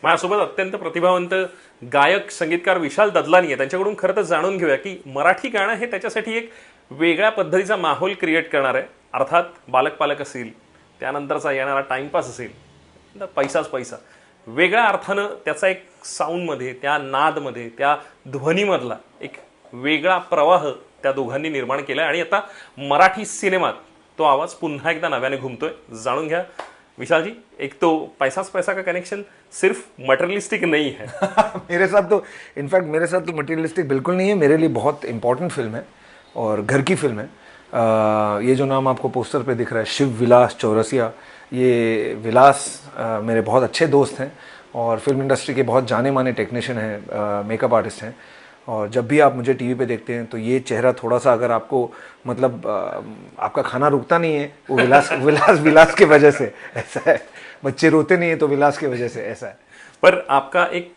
माझ्यासोबत अत्यंत प्रतिभावंत गायक संगीतकार विशाल ददलानी आहे. त्यांच्याकडून खरं तर जाणून घेऊया की मराठी गाणं हे त्याच्यासाठी एक वेगळ्या पद्धतीचा माहोल क्रिएट करणार आहे. अर्थात बालक पालक असेल, त्यानंतरचा येणारा टाइमपास असेल, तर पैसाच पैसा, वेगळ्या अर्थानं त्याचा एक साऊंडमध्ये, त्या नादमध्ये, त्या ध्वनीमधला एक वेगळा प्रवाह त्या दोघांनी निर्माण केला आणि आता मराठी सिनेमात तो आवाज पुन्हा एकदा नव्याने घुमतोय. जाणून घ्या विशाल जी, एक तो पैसाच पैसा का कनेक्शन सिर्फ मटेरियलिस्टिक नहीं है. मेरे साथ तो इनफैक्ट मेरे साथ तो मटेरियलिस्टिक बिल्कुल नहीं है. मेरे लिए बहुत इंपॉर्टेंट फिल्म है और घर की फिल्म है. ये जो नाम आपको पोस्टर पे दिख रहा है, शिव विलास चौरसिया, ये विलास मेरे बहुत अच्छे दोस्त हैं और फिल्म इंडस्ट्री के बहुत जाने माने टेक्नीशियन हैं, मेकअप आर्टिस्ट हैं. और जब भी आप मुझे टीवी पे देखते हैं तो ये चेहरा थोड़ा सा, अगर आपको मतलब आपका खाना रुकता नहीं है, वो विलास की वजह से ऐसा है. बच्चे रोते नहीं है तो विलास की वजह से ऐसा है. पर आपका एक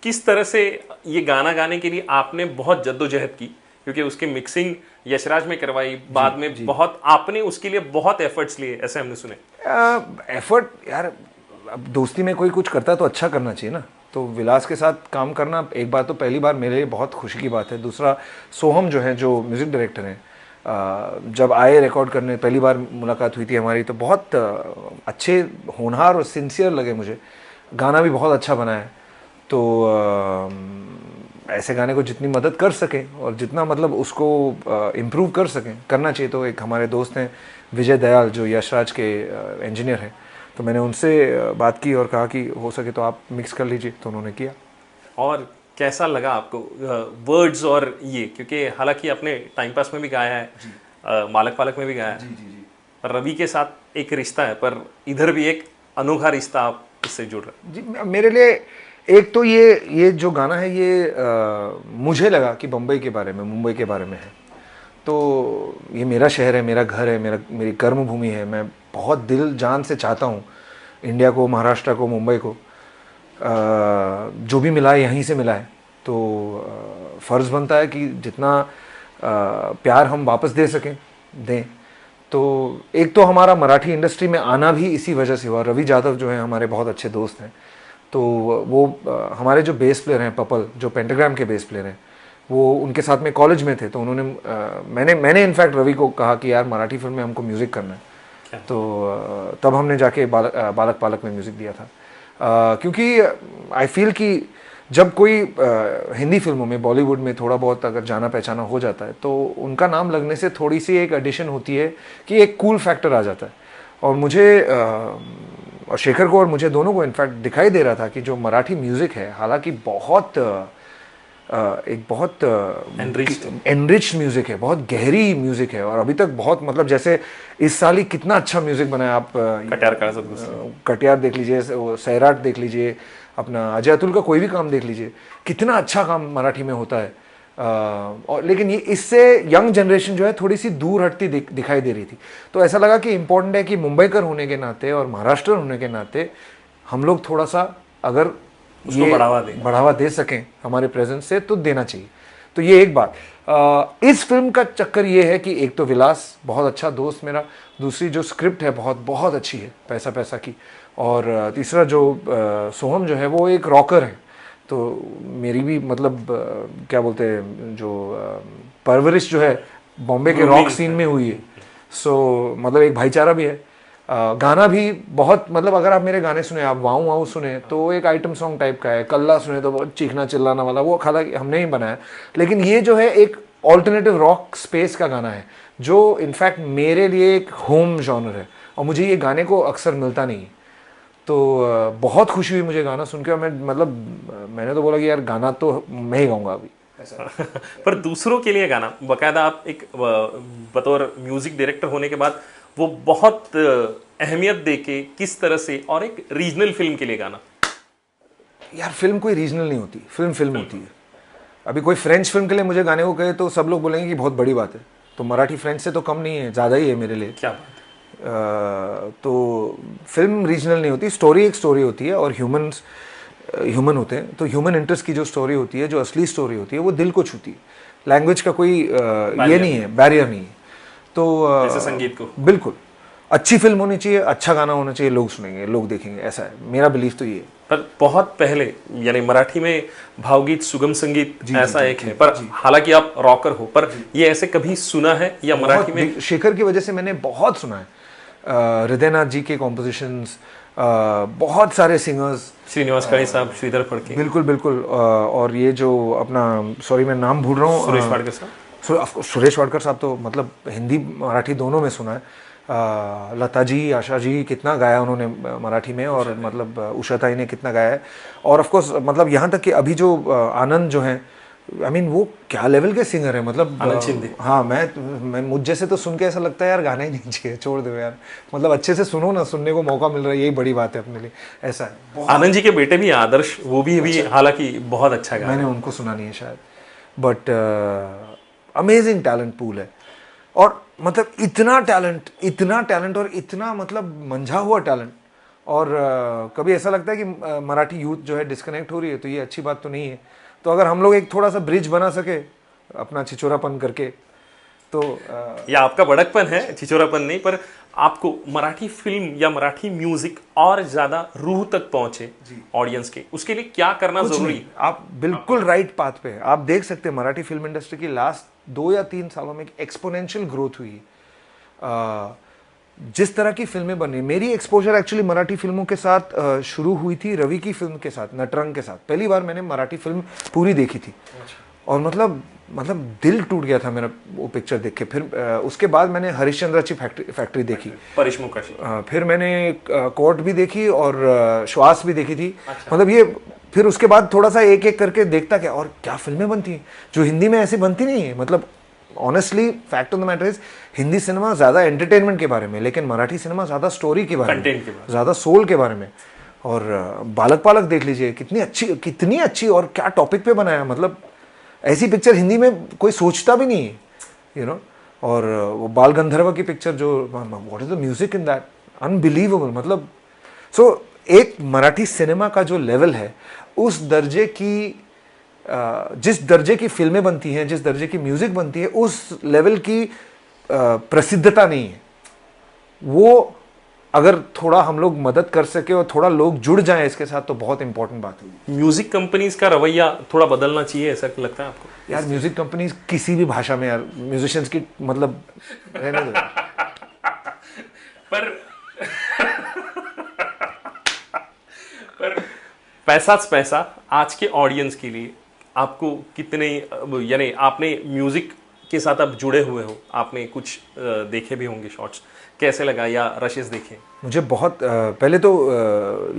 किस तरह से ये गाना गाने के लिए आपने बहुत जद्दोजहद की, क्योंकि उसकी मिक्सिंग यशराज में करवाई, बाद में बहुत आपने उसके लिए बहुत एफर्ट्स लिए, ऐसे हमने सुने. एफर्ट यार, अब दोस्ती में कोई कुछ करता है तो अच्छा करना चाहिए ना. तो विलास के साथ काम करना एक बार तो पहली बार मेरे लिए बहुत खुशी की बात है. दूसरा, सोहम जो है, जो म्यूज़िक डायरेक्टर हैं, जब आए रिकॉर्ड करने, पहली बार मुलाकात हुई थी हमारी, तो बहुत अच्छे, होनहार और सिंसियर लगे मुझे. गाना भी बहुत अच्छा बना है. तो ऐसे गाने को जितनी मदद कर सकें और जितना मतलब उसको इम्प्रूव कर सकें, करना चाहिए. तो एक हमारे दोस्त हैं विजय दयाल, जो यशराज के इंजीनियर हैं, तो मैंने उनसे बात की और कहा कि हो सके तो आप मिक्स कर लीजिए, तो उन्होंने किया. और कैसा लगा आपको वर्ड्स और ये, क्योंकि हालांकि आपने टाइम पास में भी गाया है, बालक पालक में भी गाया है, पर रवि के साथ एक रिश्ता है, पर इधर भी एक अनोखा रिश्ता आप इससे जुड़ रहे जी. मेरे लिए एक तो ये जो गाना है, ये मुझे लगा कि बम्बई के बारे में, मुंबई के बारे में है. तो ये मेरा शहर है, मेरा घर है, मेरी कर्मभूमि है. मैं बहुत दिल जान से चाहता हूँ इंडिया को, महाराष्ट्र को, मुंबई को, जो भी मिला है यहीं से मिला है. तो फ़र्ज़ बनता है कि जितना प्यार हम वापस दे सकें, दें. तो एक तो हमारा मराठी इंडस्ट्री में आना भी इसी वजह से हुआ. रवि जाधव जो हैं हमारे बहुत अच्छे दोस्त हैं, तो वो हमारे जो बेस प्लेयर हैं, पपल, जो पेंटाग्राम के बेस प्लेयर हैं, वो उनके साथ में कॉलेज में थे. तो उन्होंने मैंने इनफैक्ट रवि को कहा कि यार मराठी फिल्म में हमको म्यूज़िक करना है. तो तब हमने जाके बालक पालक में म्यूज़िक दिया था. क्योंकि आई फील कि जब कोई हिंदी फिल्मों में, बॉलीवुड में थोड़ा बहुत अगर जाना पहचाना हो जाता है, तो उनका नाम लगने से थोड़ी सी एक एडिशन होती है कि एक कूल फैक्टर आ जाता है. और मुझे और शेखर को और मुझे दोनों को इनफैक्ट दिखाई दे रहा था कि जो मराठी म्यूज़िक है, हालांकि बहुत एक बहुत एनरिच म्यूज़िक है, बहुत गहरी म्यूज़िक है, और अभी तक बहुत, मतलब जैसे इस साल ही कितना अच्छा म्यूज़िक बनाया. आप कटियार देख लीजिए, सैराट देख लीजिए, अपना अजय अतुल का कोई भी काम देख लीजिए, कितना अच्छा काम मराठी में होता है. और लेकिन ये इससे यंग जनरेशन जो है थोड़ी सी दूर हटती दिखाई दे रही थी. तो ऐसा लगा कि इम्पोर्टेंट है कि मुंबईकर होने के नाते और महाराष्ट्र होने के नाते हम लोग थोड़ा सा अगर उसको बढ़ावा दे सकें हमारे प्रेजेंस से, तो देना चाहिए. तो ये एक बात. इस फिल्म का चक्कर ये है कि एक तो विलास बहुत अच्छा दोस्त मेरा, दूसरी जो स्क्रिप्ट है बहुत बहुत अच्छी है, पैसा पैसा की, और तीसरा जो सोहम जो है वो एक रॉकर है. तो मेरी भी मतलब क्या बोलते हैं, जो परवरिश जो है बॉम्बे के रॉक सीन में हुई है. सो मतलब एक भाईचारा भी है. गाना भी बहुत, मतलब अगर आप मेरे गाने सुने, आप वाऊ वाऊ सुने, तो एक आइटम सॉन्ग टाइप का है. कल्ला सुने तो बहुत चीखना चिल्लाना वाला, वो हालांकि हमने ही बनाया. लेकिन ये जो है एक ऑल्टरनेटिव रॉक स्पेस का गाना है, जो इनफैक्ट मेरे लिए एक होम जॉनर है, और मुझे ये गाने को अक्सर मिलता नहीं. तो बहुत खुशी हुई मुझे गाना सुन के. और मैं मतलब मैंने तो बोला कि यार गाना तो मैं ही गाऊंगा अभी. पर दूसरों के लिए गाना, बाकायदा आप एक बतौर म्यूजिक डायरेक्टर होने के बाद वो बहुत अहमियत देके किस तरह से, और एक रीजनल फिल्म के लिए गाना. यार फिल्म कोई रीजनल नहीं होती, फिल्म होती है. अभी कोई फ्रेंच फिल्म के लिए मुझे गाने को कहे तो सब लोग बोलेंगे कि बहुत बड़ी बात है. तो मराठी फ्रेंच से तो कम नहीं है, ज़्यादा ही है मेरे लिए. क्या तो फिल्म रीजनल नहीं होती. स्टोरी एक स्टोरी होती है, और ह्यूमन होते हैं. तो ह्यूमन इंटरेस्ट की जो स्टोरी होती है, जो असली स्टोरी होती है, वो दिल को छूती है. लैंग्वेज का कोई ये नहीं है, बैरियर नहीं है. तो जैसे संगीत को बिल्कुल. अच्छी फिल्म होनी चाहिए, अच्छा गाना होना चाहिए, लोग सुनेंगे, लोग देखेंगे, ऐसा है मेरा बिलीफ तो ये है। पर बहुत पहले यानी मराठी में भावगीत सुगम संगीत ऐसा एक है, पर हालांकि आप रॉकर हो, पर ये ऐसे कभी सुना है या मराठी में? शेखर की वजह से मैंने बहुत सुना है, हृदयनाथ जी के कॉम्पोजिशंस, बहुत सारे सिंगर्स, श्रीनिवास काळे साहब, श्रीधर फड़के, बिल्कुल बिल्कुल, और ये जो अपना, सॉरी मैं नाम भूल रहा हूँ, सुरेश वाडकर साहब। सुरेश वाडकर साहब तो मतलब हिंदी मराठी दोनों में सुना है। लता जी, आशा जी, कितना गाया उन्होंने मराठी में, और मतलब उषा ताई ने कितना गाया है। और ऑफ कोर्स मतलब यहाँ तक कि अभी जो आनंद जो हैं, आई मीन वो क्या लेवल के सिंगर है, मतलब आनंद शिंदे। हाँ, मैं मुझ जैसे तो सुन के ऐसा लगता है यार गाना ही नहीं चाहिए, छोड़ दो यार, मतलब अच्छे से सुनो ना, सुनने को मौका मिल रहा है, यही बड़ी बात है अपने लिए, ऐसा है। आनंद जी के बेटे भी आदर्श, वो भी हालांकि बहुत अच्छा गा। मैंने उनको सुना नहीं है शायद, बट अमेजिंग टैलेंट पूल है। और मतलब इतना टैलेंट और इतना मतलब मंझा हुआ टैलेंट। और कभी ऐसा लगता है कि मराठी यूथ जो है डिस्कनेक्ट हो रही है, तो ये अच्छी बात तो नहीं है। तो अगर हम लोग एक थोड़ा सा ब्रिज बना सके अपना छिछोरापन करके, तो या आपका बड़कपन है, छिछोरापन नहीं, पर आपको मराठी फिल्म या मराठी म्यूजिक और ज्यादा रूह तक पहुंचे ऑडियंस के, उसके लिए क्या करना जरूरी है? आप बिल्कुल राइट पाथ पे हैं। आप देख सकते हैं मराठी फिल्म इंडस्ट्री की लास्ट 2 या 3 सालों में एक एक्सपोनेंशियल ग्रोथ हुई है। जिस तरह की फिल्में बनी, मेरी एक्सपोजर एक्चुअली मराठी फिल्मों के साथ शुरू हुई थी रवि की फिल्म के साथ, नटरंग के साथ। पहली बार मैंने मराठी फिल्म पूरी देखी थी, और मतलब दिल टूट गया था मेरा वो पिक्चर देख के। फिर उसके बाद मैंने हरिश्चंद्राची फैक्ट्री देखी, परिश मुकाशी, फिर मैंने कोर्ट भी देखी, और श्वास भी देखी थी। मतलब ये फिर उसके बाद थोड़ा सा एक एक करके देखता क्या, और क्या फिल्में बनती हैं जो हिंदी में ऐसी बनती नहीं है। मतलब honestly fact of the matter is, Hindi cinema ज्यादा एंटरटेनमेंट के बारे में, लेकिन मराठी सिनेमा ज्यादा स्टोरी के बारे में, ज्यादा सोल के बारे में। और बालक पालक देख लीजिए, कितनी अच्छी और क्या टॉपिक पे बनाया। मतलब ऐसी पिक्चर हिंदी में कोई सोचता भी नहीं है, यू नो। और वो बाल गंधर्व की पिक्चर, जो what is the music in that, unbelievable. मतलब सो एक मराठी सिनेमा का जो लेवल है, उस दर्जे की जिस दर्जे की फिल्में बनती हैं, जिस दर्जे की म्यूजिक बनती है, उस लेवल की प्रसिद्धता नहीं है। वो अगर थोड़ा हम लोग मदद कर सके और थोड़ा लोग जुड़ जाएं इसके साथ, तो बहुत इंपॉर्टेंट बात होगी। म्यूजिक कंपनीज का रवैया थोड़ा बदलना चाहिए, ऐसा लगता है आपको? यार म्यूजिक कंपनीज किसी भी भाषा में, यार म्यूजिशियंस की मतलब रहने दो। पर पैसाच पैसा आज के ऑडियंस के लिए आपको कितने, यानी आपने म्यूजिक के साथ आप जुड़े हुए हो, आपने कुछ देखे भी होंगे शॉर्ट्स, कैसे लगा या रशेस देखे? मुझे बहुत पहले तो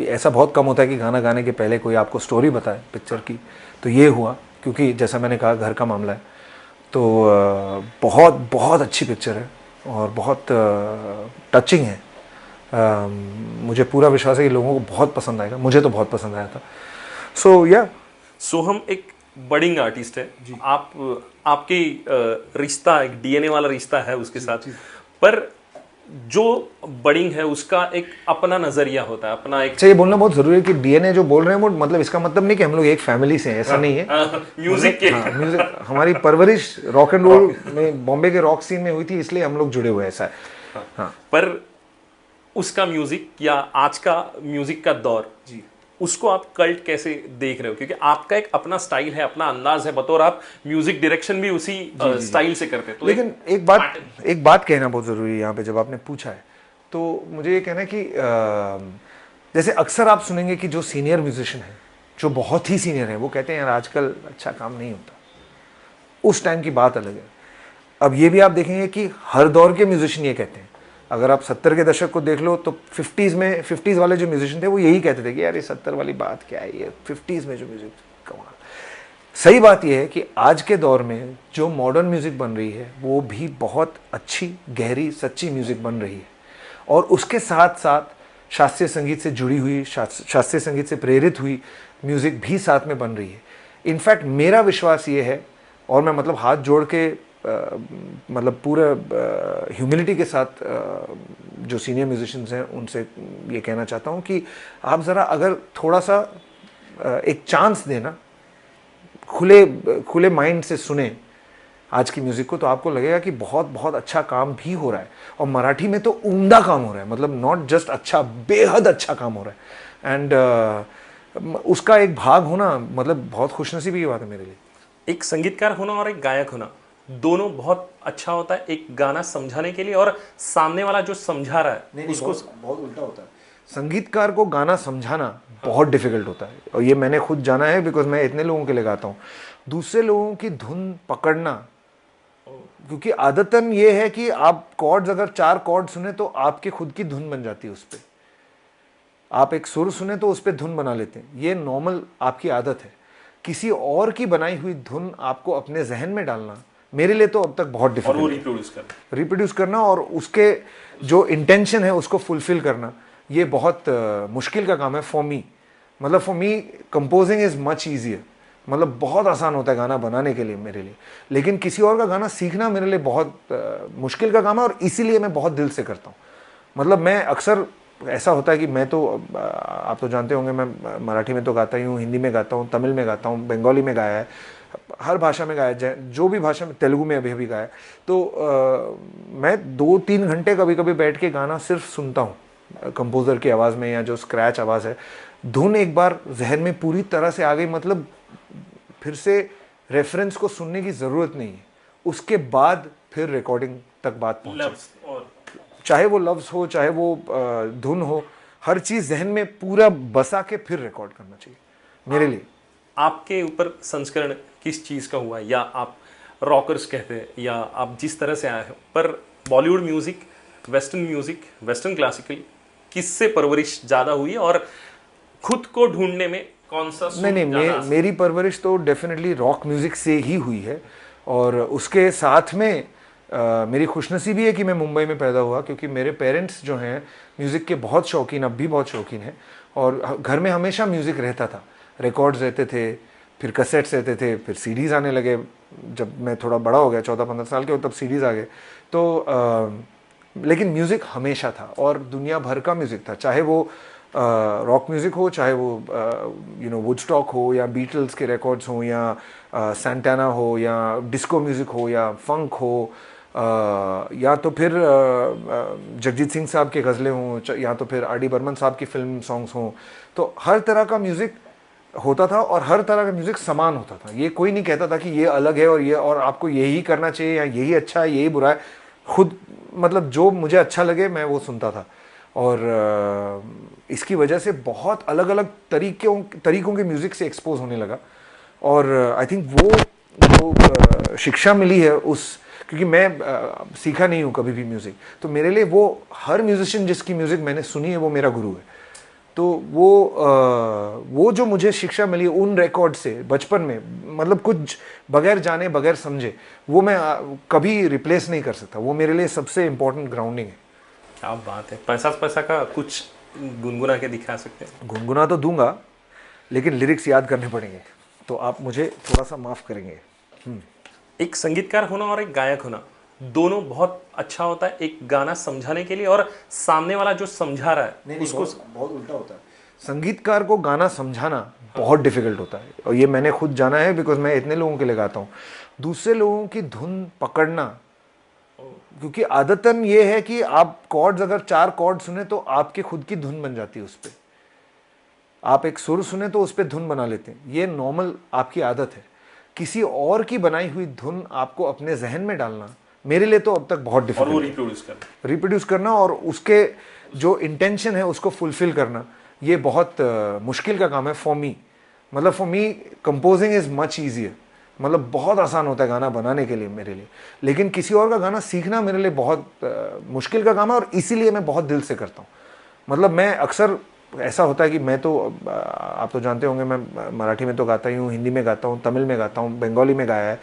ऐसा बहुत कम होता है कि गाना गाने के पहले कोई आपको स्टोरी बताए पिक्चर की, तो ये हुआ, क्योंकि जैसा मैंने कहा घर का मामला है, तो बहुत बहुत अच्छी पिक्चर है और बहुत टचिंग है। मुझे पूरा विश्वास है कि लोगों को बहुत पसंद आएगा, मुझे तो बहुत पसंद आया था। सोहम एक बडिंग आर्टिस्ट है, आपके रिश्ता एक डीएनए वाला रिश्ता है उसके साथ, पर जो बडिंग है उसका एक अपना नजरिया होता है, अपना एक। अच्छा, ये बोलना बहुत जरूरी है कि डीएनए जो बोल रहे हैं वो मतलब इसका मतलब नहीं कि हम लोग एक फैमिली से हैं, ऐसा नहीं है। म्यूजिक के म्यूजिक, हमारी परवरिश रॉक एंड रोल में, बॉम्बे के रॉक सीन में हुई थी, इसलिए हम लोग जुड़े हुए, ऐसा है। हाँ। पर उसका म्यूजिक या आज का म्यूजिक का दौर जी, उसको आप कल्ट कैसे देख रहे हो? क्योंकि आपका एक अपना स्टाइल है, अपना अंदाज है, बतौर आप म्यूजिक डायरेक्शन भी उसी स्टाइल से करते हैं। तो लेकिन एक बात कहना बहुत जरूरी है यहाँ पे, जब आपने पूछा है तो मुझे ये कहना है कि जैसे अक्सर आप सुनेंगे कि जो सीनियर म्यूजिशियन है, जो बहुत ही सीनियर है, वो कहते हैं यार आजकल अच्छा काम नहीं होता। उस टाइम की बात अलग है। अब ये भी आप देखेंगे कि हर दौर के म्यूजिशियन ये कहते हैं। अगर आप 70 के दशक को देख लो तो 50s वाले जो म्यूजिशियन थे वो यही कहते थे कि यार ये 70 वाली बात क्या है, ये 50s में जो म्यूजिक कमाल। सही बात ये है कि आज के दौर में जो मॉडर्न म्यूजिक बन रही है वो भी बहुत अच्छी, गहरी, सच्ची म्यूजिक बन रही है, और उसके साथ साथ शास्त्रीय संगीत से जुड़ी हुई, शास्त्रीय संगीत से प्रेरित हुई म्यूजिक भी साथ में बन रही है। इनफैक्ट मेरा विश्वास ये है, और मैं मतलब हाथ जोड़ के मतलब पूरा ह्यूमिलिटी के साथ जो सीनियर म्यूजिशियंस हैं उनसे ये कहना चाहता हूँ कि आप ज़रा अगर थोड़ा सा एक चांस देना, खुले माइंड से सुने, आज की म्यूजिक को, तो आपको लगेगा कि बहुत बहुत अच्छा काम भी हो रहा है। और मराठी में तो उम्दा काम हो रहा है, मतलब नॉट जस्ट अच्छा, बेहद अच्छा काम हो रहा है। एंड उसका एक भाग होना मतलब बहुत खुशनसीबी की बात है मेरे लिए। एक संगीतकार होना और एक गायक होना दोनों बहुत अच्छा होता है एक गाना समझाने के लिए, और सामने वाला जो समझा रहा है उसको बहुत उल्टा होता है। संगीतकार को गाना समझाना बहुत डिफिकल्ट होता है, और ये मैंने खुद जाना है, बिकॉज मैं इतने लोगों के लिए गाता हूँ। दूसरे लोगों की धुन पकड़ना, क्योंकि आदतन ये है कि आप कॉर्ड्स, अगर 4 कॉर्ड सुने तो आपकी खुद की धुन बन जाती है उस पर। आप एक सुर सुने तो उस पर धुन बना लेते हैं, ये नॉर्मल आपकी आदत है। किसी और की बनाई हुई धुन आपको अपने जहन में डालना मेरे लिए तो अब तक बहुत और वो डिफिकल्ट है। रिप्रोड्यूस करना और उसके जो इंटेंशन है उसको फुलफिल करना, ये बहुत मुश्किल का काम है फॉर मी। मतलब for me composing is much easier, मतलब बहुत आसान होता है गाना बनाने के लिए मेरे लिए। लेकिन किसी और का गाना सीखना मेरे लिए बहुत मुश्किल का काम है, और इसीलिए मैं बहुत दिल से करता हूँ। मतलब मैं अक्सर, ऐसा होता है कि मैं तो आप तो जानते होंगे, मैं मराठी में तो गाता ही हूँ, हिंदी में गाता हूँ, तमिल में गाता हूँ, बंगाली में गाया है, हर भाषा में गाया है, जो भी भाषा में, तेलुगु में अभी गाया है। तो मैं 2-3 घंटे कभी कभी बैठ के गाना सिर्फ सुनता हूँ कंपोज़र की आवाज़ में, या जो स्क्रैच आवाज़ है। धुन एक बार जहन में पूरी तरह से आ गई, मतलब फिर से रेफरेंस को सुनने की ज़रूरत नहीं है। उसके बाद फिर रिकॉर्डिंग तक बात पहुँचे, चाहे वो लफ्ज़ हो, चाहे वो धुन हो, हर चीज़ जहन में पूरा बसा के फिर रिकॉर्ड करना चाहिए मेरे लिए। आपके ऊपर संस्करण किस चीज़ का हुआ है, या आप रॉकर्स कहते हैं, या आप जिस तरह से आए हो, पर बॉलीवुड म्यूज़िक, वेस्टर्न क्लासिकल, किससे परवरिश ज़्यादा हुई है, और खुद को ढूंढने में कौन सा सुर नहीं, मेरी परवरिश तो डेफिनेटली रॉक म्यूज़िक से ही हुई है। और उसके साथ में मेरी खुशनसीबी है कि मैं मुंबई में पैदा हुआ, क्योंकि मेरे पेरेंट्स जो हैं म्यूज़िक के बहुत शौकीन, अब भी बहुत शौकीन हैं। और घर में हमेशा म्यूज़िक रहता था, रिकॉर्ड्स रहते थे, फिर कैसेट्स रहते थे, फिर सीडीज़ आने लगे। जब मैं थोड़ा बड़ा हो गया, 14-15 साल के हो, तब सीडीज़ आ गए। तो लेकिन म्यूज़िक हमेशा था, और दुनिया भर का म्यूज़िक था, चाहे वो रॉक म्यूज़िक हो, चाहे वो वुडस्टॉक हो, या बीटल्स के रिकॉर्ड्स हों, या सैंटाना हो, या डिस्को म्यूज़िक हो, या फंक हो, या तो फिर जगजीत सिंह साहब के गज़लें हों, या तो फिर आर डी बर्मन साहब की फिल्म सॉन्ग्स हों। तो हर तरह का म्यूज़िक होता था, और हर तरह का म्यूज़िक समान होता था। ये कोई नहीं कहता था कि ये अलग है और ये, और आपको यही करना चाहिए, या यही अच्छा है, यही बुरा है। खुद मतलब जो मुझे अच्छा लगे मैं वो सुनता था। और इसकी वजह से बहुत अलग अलग तरीकों के म्यूज़िक से एक्सपोज होने लगा। और आई थिंक वो जो शिक्षा मिली है उस, क्योंकि मैं सीखा नहीं हूँ कभी भी म्यूज़िक, तो मेरे लिए वो हर म्यूजिशियन जिसकी म्यूज़िक मैंने सुनी है वो मेरा गुरु है। तो वो जो मुझे शिक्षा मिली उन रिकॉर्ड से बचपन में, मतलब कुछ बगैर जाने बगैर समझे, वो मैं कभी रिप्लेस नहीं कर सकता। वो मेरे लिए सबसे इम्पोर्टेंट ग्राउंडिंग है। क्या बात है। पैसा पैसा का कुछ गुनगुना के दिखा सकते हैं? गुनगुना तो दूंगा, लेकिन लिरिक्स याद करने पड़ेंगे, तो आप मुझे थोड़ा सा माफ़ करेंगे। एक संगीतकार होना और एक गायक होना दोनों बहुत अच्छा होता है एक गाना समझाने के लिए, और सामने वाला जो समझा रहा है उसको बहुत उल्टा होता है। संगीतकार को गाना समझाना बहुत डिफिकल्ट होता है, और ये मैंने खुद जाना है, बिकॉज मैं इतने लोगों के लिए गाता हूँ। दूसरे लोगों की धुन पकड़ना, क्योंकि आदतन ये है कि आप कॉर्ड्स, अगर 4 कॉर्ड सुने तो आपकी खुद की धुन बन जाती है उस पर। आप एक सुर सुने तो उस पर धुन बना लेते हैं, ये नॉर्मल आपकी आदत है। किसी और की बनाई हुई धुन आपको अपने जहन में डालना मेरे लिए तो अब तक बहुत डिफिकल्ट है। रिप्रोड्यूस करना और उसके जो इंटेंशन है उसको फुलफिल करना, ये बहुत मुश्किल का काम है फॉर मी। मतलब for me composing is much easier, मतलब बहुत आसान होता है गाना बनाने के लिए मेरे लिए। लेकिन किसी और का गाना सीखना मेरे लिए बहुत मुश्किल का काम है, और इसीलिए मैं बहुत दिल से करता हूँ। मतलब मैं अक्सर, ऐसा होता है कि मैं तो आप तो जानते होंगे, मैं मराठी में तो गाता ही हूँ, हिंदी में गाता हूँ, तमिल में गाता हूँ, बंगाली में गाया है,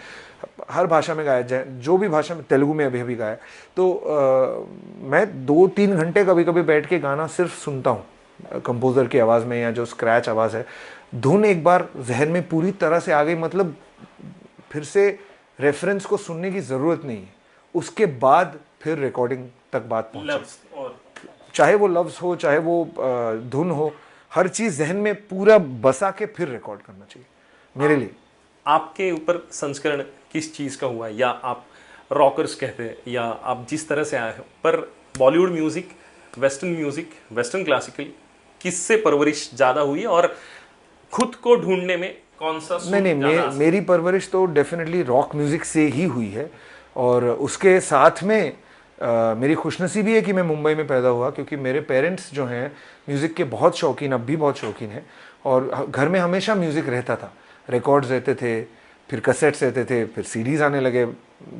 हर भाषा में गाया है, जो भी भाषा में, तेलुगु में अभी गाया है। तो मैं 2-3 घंटे कभी कभी बैठ के गाना सिर्फ सुनता हूँ कंपोज़र की आवाज़ में, या जो स्क्रैच आवाज़ है। धुन एक बार जहन में पूरी तरह से आ गई, मतलब फिर से रेफरेंस को सुनने की ज़रूरत नहीं है। उसके बाद फिर रिकॉर्डिंग तक बात पहुँचे, चाहे वो लफ्ज़ हो, चाहे वो धुन हो, हर चीज़ जहन में पूरा बसा के फिर रिकॉर्ड करना चाहिए मेरे लिए। आपके ऊपर संस्करण किस चीज़ का हुआ है, या आप रॉकर्स कहते हैं या आप जिस तरह से आए हो, पर बॉलीवुड म्यूज़िक, वेस्टर्न क्लासिकल, किससे परवरिश ज़्यादा हुई है और खुद को ढूंढने में कौन सा सूट नहीं, ज़्यादा मेरी परवरिश तो डेफिनेटली रॉक म्यूज़िक से ही हुई है। और उसके साथ में मेरी खुशनसीबी है कि मैं मुंबई में पैदा हुआ, क्योंकि मेरे पेरेंट्स जो हैं म्यूज़िक के बहुत शौकीन, अब भी बहुत शौकीन हैं। और घर में हमेशा म्यूज़िक रहता था, रिकॉर्ड्स रहते थे, फिर कैसेट्स रहते थे, फिर सीडीज़ आने लगे।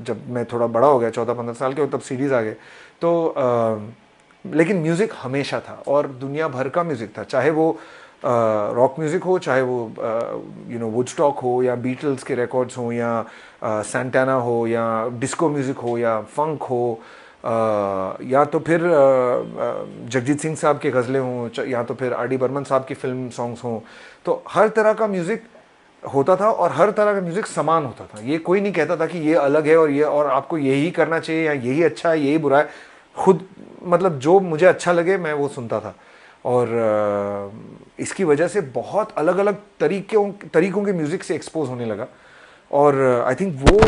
जब मैं थोड़ा बड़ा हो गया, 14-15 साल के हो, तब सीडीज़ आ गए। तो लेकिन म्यूज़िक हमेशा था, और दुनिया भर का म्यूज़िक था, चाहे वो रॉक म्यूज़िक हो, चाहे वो वुडस्टॉक हो, या बीटल्स के रिकॉर्ड्स हो, या सैंटाना हो, या डिस्को म्यूज़िक हो, या फंक हो, या तो फिर जगजीत सिंह साहब के गज़लें हों, या तो फिर आर डी बर्मन साहब की फिल्म सॉन्ग्स हों। तो हर तरह का म्यूज़िक होता था, और हर तरह का म्यूज़िक समान होता था। ये कोई नहीं कहता था कि ये अलग है और आपको यही करना चाहिए, या यही अच्छा है, यही बुरा है। खुद मतलब जो मुझे अच्छा लगे मैं वो सुनता था। और इसकी वजह से बहुत अलग अलग तरीकों के म्यूज़िक से एक्सपोज होने लगा। और आई थिंक वो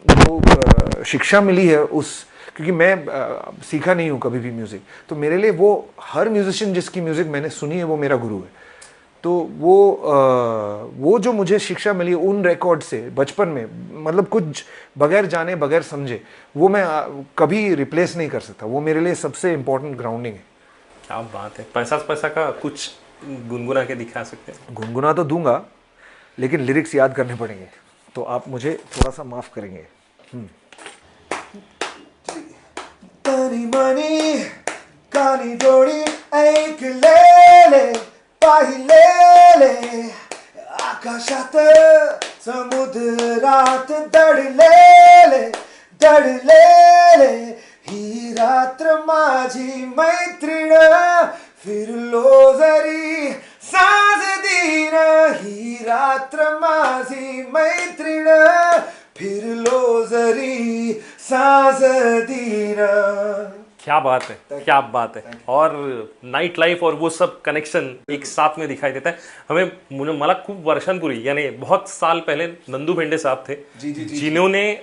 जो शिक्षा मिली है उस, क्योंकि मैं सीखा नहीं हूँ कभी भी म्यूज़िक, तो मेरे लिए वो हर म्यूजिशियन जिसकी म्यूज़िक मैंने सुनी है वो मेरा गुरु है। तो वो जो मुझे शिक्षा मिली उन रिकॉर्ड से बचपन में, मतलब कुछ बगैर जाने बगैर समझे, वो मैं कभी रिप्लेस नहीं कर सकता। वो मेरे लिए सबसे इम्पोर्टेंट ग्राउंडिंग है। क्या बात है। पैसा का कुछ गुनगुना के दिखा सकते हैं? गुनगुना तो दूंगा, लेकिन लिरिक्स याद करने पड़ेंगे, तो आप मुझे थोड़ा सा माफ करेंगे। तनी मनी कानी जोडी ऐकलेले पाहिलेले, आकाशात समुद्रात दडलेले ही रात्र माझी मैत्रीण, फिरलो जरी साज दिन, ही रात्र माझी मैत्रीण, फिरलो जरी साज दिन। क्या बात है, क्या बात है। और नाइट लाईफ और वो सब कनेक्शन एक साथ में दिखाई देता है हमें। मला खूप वर्षांपूर्वी, यानी बहुत साल पहले नंदू भेंडे साहब थे, जिन्होंने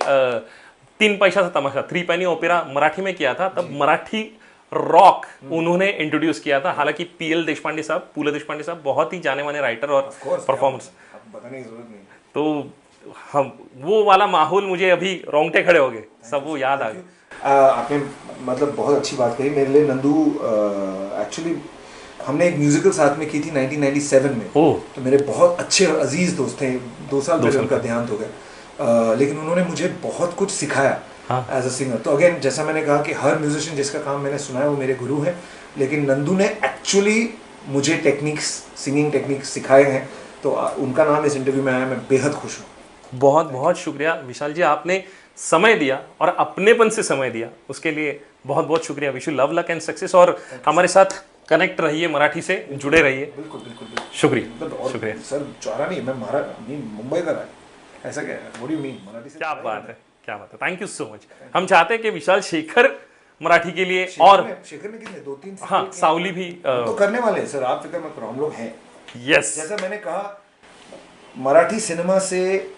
3 पैसा तमाशा, 3 पैनी ओपेरा मराठी में किया था। तब मराठी रॉक उन्होंने इंट्रोड्यूस किया था। हालांकि पीएल देशपांडे साहब, पुल देशपांडे साहब बहुत ही जाने माने राइटर और परफॉर्मर्स, बताने की जरूरत नहीं। तो हम वो वाला माहौल, मुझे अभी रोंगटे खड़े हो गए, सब वो याद आ गए। आपने मतलब बहुत अच्छी बात कही। मेरे लिए नंदू एक्चुअली हमने एक म्यूजिकल साथ में की थी 1997 में। तो मेरे बहुत अच्छे अजीज दोस्त थे। 2 साल पहले उनका देहांत हो गया, लेकिन उन्होंने मुझे बहुत कुछ सिखाया एज अ सिंगर। तो अगेन, जैसा मैंने कहा कि हर म्यूजिशियन जिसका काम मैंने सुना है वो मेरे गुरु हैं, लेकिन नंदू ने एक्चुअली मुझे टेक्निक्स, सिंगिंग टेक्निक्स सिखाए हैं। तो उनका नाम इस इंटरव्यू में आया, मैं बेहद खुश हूँ। बहुत बहुत शुक्रिया विशाल जी, आपने समय दिया और अपनेपन से समय दिया, उसके लिए बहुत बहुत शुक्रिया। Wish you love, luck and success, और हमारे साथ कनेक्ट रहिए, मराठी से जुड़े रहिए। बिल्कुल बिल्कुल शुक्रिया, शुक्रिया सर। चारा नहीं, मैं मुंबई का रहा है, ऐसा क्या है? What do you mean? Marathi से क्या बात है, क्या बात है। Thank you so much. हम चाहते हैं कि विशाल शेखर मराठी के लिए, और शेखर में कितने 2-3 हाँ, सावली भी तो करने वाले हैं सर, आप फिक्र मत करो, हम लोग हैं। यस, जैसा मैंने कहा, मराठी सिनेमा से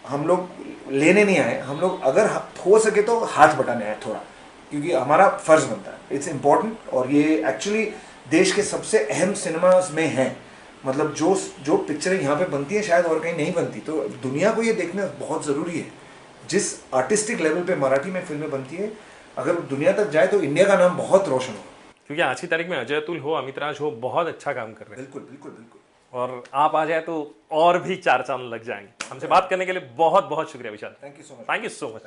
हम लोग लेने नहीं आए, हम लोग अगर हो सके तो हाथ बटाने आए थोड़ा, क्योंकि हमारा फर्ज बनता है, इट्स इम्पोर्टेंट। और ये एक्चुअली देश के सबसे अहम सिनेमास में है। मतलब जो पिक्चरें यहाँ पे बनती हैं शायद और कहीं नहीं बनती, तो दुनिया को ये देखना बहुत ज़रूरी है। जिस आर्टिस्टिक लेवल पे मराठी में फिल्में बनती है, अगर दुनिया तक जाए तो इंडिया का नाम बहुत रोशन होगा। क्योंकि आज की तारीख में अजय अतुल हो, अमित राज हो, बहुत अच्छा काम कर रहे हैं। बिल्कुल बिल्कुल बिल्कुल। और आप आ जाए तो और भी 4 चांद लग जाएंगे। हमसे बात करने के लिए बहुत बहुत शुक्रिया Vishal. Thank you so much. Thank you so much.